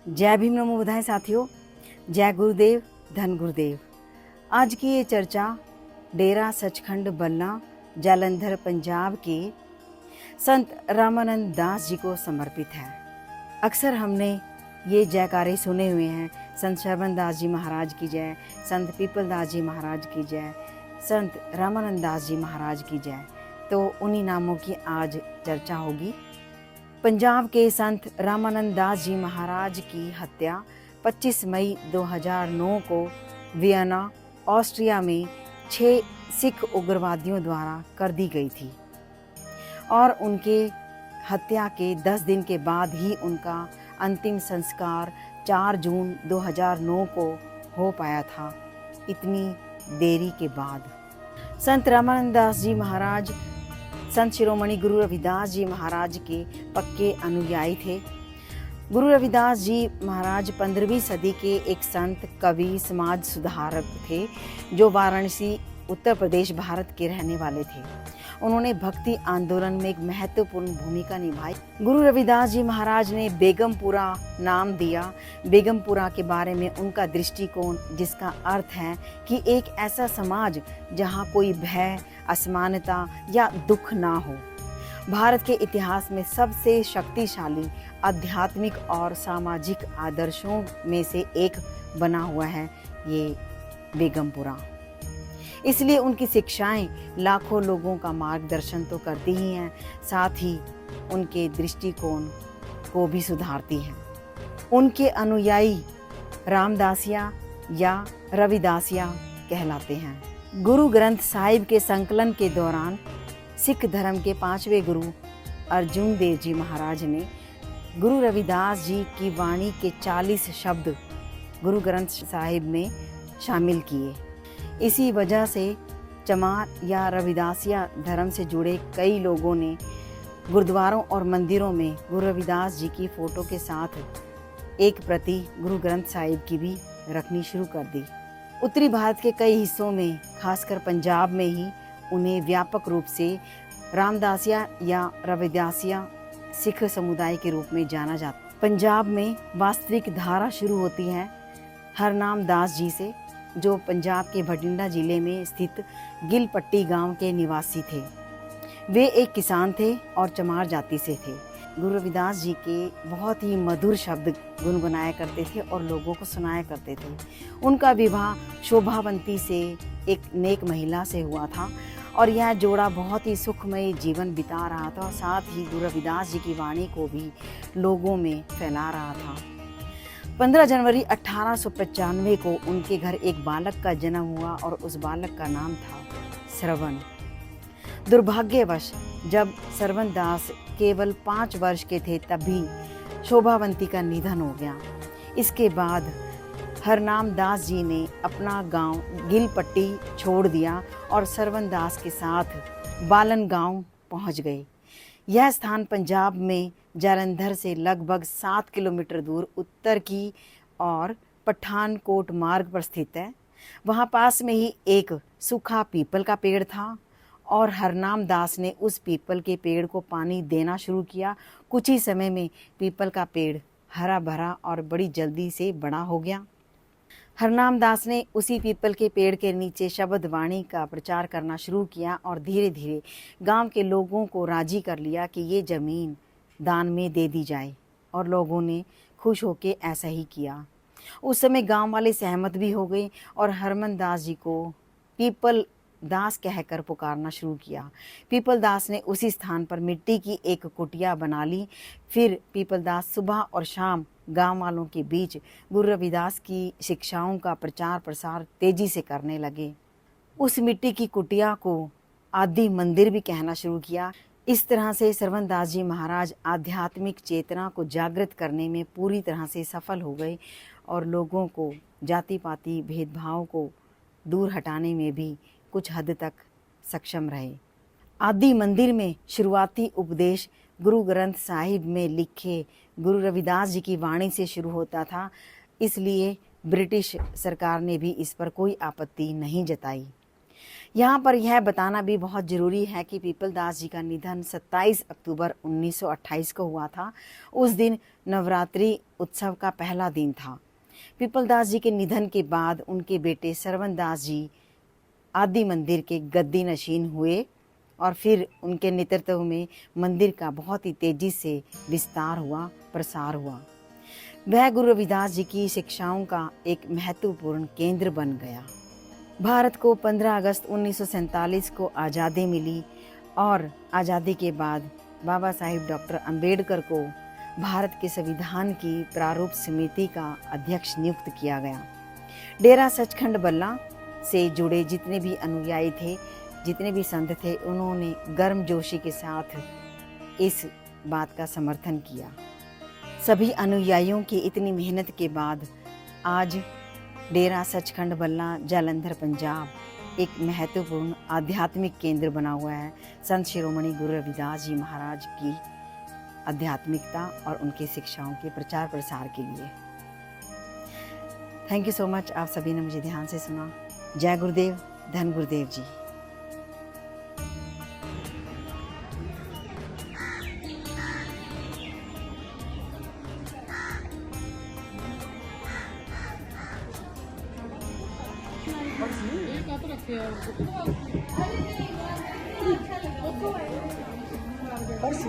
जय भीम नमो बुधाएं साथियों, जय गुरुदेव धन गुरुदेव। आज की ये चर्चा डेरा सचखंड बल्ला जालंधर पंजाब के संत रामानंद दास जी को समर्पित है। अक्सर हमने ये जयकारे सुने हुए हैं, संत शरवण दास जी महाराज की जय, संत पीपल दास जी महाराज की जय, संत रामानंद दास जी महाराज की जय। तो उन्हीं नामों की आज चर्चा होगी। पंजाब के संत रामानंद दास जी महाराज की हत्या 25 मई 2009 को वियना, ऑस्ट्रिया में 6 सिख उग्रवादियों द्वारा कर दी गई थी और उनके हत्या के 10 दिन के बाद ही उनका अंतिम संस्कार 4 जून 2009 को हो पाया था। इतनी देरी के बाद संत रामानंद दास जी महाराज संत शिरोमणि गुरु रविदास जी महाराज के पक्के अनुयायी थे। गुरु रविदास जी महाराज 15वीं सदी के एक संत, कवि, समाज सुधारक थे जो वाराणसी, उत्तर प्रदेश, भारत के रहने वाले थे। उन्होंने भक्ति आंदोलन में एक महत्वपूर्ण भूमिका निभाई। गुरु रविदास जी महाराज ने बेगमपुरा नाम दिया। बेगमपुरा के बारे में उनका दृष्टिकोण, जिसका अर्थ है कि एक ऐसा समाज जहाँ कोई भय, असमानता या दुख ना हो। भारत के इतिहास में सबसे शक्तिशाली आध्यात्मिक और सामाजिक आदर्शों में से एक बना हुआ है ये बेगमपुरा। इसलिए उनकी शिक्षाएं लाखों लोगों का मार्गदर्शन तो करती ही हैं, साथ ही उनके दृष्टिकोण को भी सुधारती हैं। उनके अनुयायी रामदासिया या रविदासिया कहलाते हैं। गुरु ग्रंथ साहिब के संकलन के दौरान सिख धर्म के 5वें गुरु अर्जुन देव जी महाराज ने गुरु रविदास जी की वाणी के 40 शब्द गुरु ग्रंथ साहिब में शामिल किए। इसी वजह से चमार या रविदासिया धर्म से जुड़े कई लोगों ने गुरुद्वारों और मंदिरों में गुरु रविदास जी की फोटो के साथ एक प्रति गुरु ग्रंथ साहिब की भी रखनी शुरू कर दी। उत्तरी भारत के कई हिस्सों में, खासकर पंजाब में ही उन्हें व्यापक रूप से रामदासिया या रविदासिया सिख समुदाय के रूप में जाना जाता। पंजाब में वास्तविक धारा शुरू होती है हरनाम दास जी से, जो पंजाब के भटिंडा जिले में स्थित गिलपट्टी गांव के निवासी थे। वे एक किसान थे और चमार जाति से थे। गुरु रविदास जी के बहुत ही मधुर शब्द गुनगुनाया करते थे और लोगों को सुनाया करते थे। उनका विवाह शोभावंती से एक नेक महिला से हुआ था और यह जोड़ा बहुत ही सुखमय जीवन बिता रहा था और साथ ही गुरु रविदास जी की वाणी को भी लोगों में फैला रहा था। 15 जनवरी 1895 को उनके घर एक बालक का जन्म हुआ और उस बालक का नाम था श्रवण। दुर्भाग्यवश जब श्रवण दास केवल 5 वर्ष के थे तभी शोभावंती का निधन हो गया। इसके बाद हरनाम दास जी ने अपना गांव गिलपट्टी छोड़ दिया और श्रवण दास के साथ बालन गांव पहुंच गए। यह स्थान पंजाब में जालंधर से लगभग 7 किलोमीटर दूर उत्तर की और पठानकोट मार्ग पर स्थित है। वहाँ पास में ही एक सूखा पीपल का पेड़ था और हरनाम दास ने उस पीपल के पेड़ को पानी देना शुरू किया। कुछ ही समय में पीपल का पेड़ हरा भरा और बड़ी जल्दी से बड़ा हो गया। हरनाम दास ने उसी पीपल के पेड़ के नीचे शब्द वाणी का प्रचार करना शुरू किया और धीरे धीरे गांव के लोगों को राजी कर लिया कि ये ज़मीन दान में दे दी जाए और लोगों ने खुश होकर ऐसा ही किया। उस समय गांव वाले सहमत भी हो गए और हरमन दास जी को पीपल दास कहकर पुकारना शुरू किया। पीपल दास ने उसी स्थान पर मिट्टी की एक कुटिया बना ली। फिर पीपल दास सुबह और शाम गांव वालों के बीच गुरु रविदास की शिक्षाओं का प्रचार प्रसार तेजी से करने लगे। उस मिट्टी की कुटिया को आदि मंदिर भी कहना शुरू किया। इस तरह से श्रवण दास जी महाराज आध्यात्मिक चेतना को जागृत करने में पूरी तरह से सफल हो गए और लोगों को जाति पाति भेदभाव को दूर हटाने में भी कुछ हद तक सक्षम रहे। आदि मंदिर में शुरुआती उपदेश गुरु ग्रंथ साहिब में लिखे गुरु रविदास जी की वाणी से शुरू होता था, इसलिए ब्रिटिश सरकार ने भी इस पर कोई आपत्ति नहीं जताई। यहाँ पर यह बताना भी बहुत ज़रूरी है कि पीपलदास जी का निधन 27 अक्टूबर 1928 को हुआ था। उस दिन नवरात्रि उत्सव का पहला दिन था। पीपलदास जी के निधन के बाद उनके बेटे सरवण दास जी आदि मंदिर के गद्दी नशीन हुए और फिर उनके नेतृत्व में मंदिर का बहुत ही तेजी से विस्तार हुआ, प्रसार हुआ। वह गुरु रविदास जी की शिक्षाओं का एक महत्वपूर्ण केंद्र बन गया। भारत को 15 अगस्त 1947 को आज़ादी मिली और आज़ादी के बाद बाबा साहिब डॉक्टर अंबेडकर को भारत के संविधान की प्रारूप समिति का अध्यक्ष नियुक्त किया गया। डेरा सचखंड बल्ला से जुड़े जितने भी अनुयायी थे, जितने भी संत थे, उन्होंने गर्मजोशी के साथ इस बात का समर्थन किया। सभी अनुयायियों की इतनी मेहनत के बाद आज डेरा सचखंड बल्ला जालंधर पंजाब एक महत्वपूर्ण आध्यात्मिक केंद्र बना हुआ है संत शिरोमणि गुरु रविदास जी महाराज की आध्यात्मिकता और उनकी शिक्षाओं के प्रचार प्रसार के लिए। थैंक यू सो मच, आप सभी ने मुझे ध्यान से सुना। जय गुरुदेव, धन गुरुदेव जी। पर्स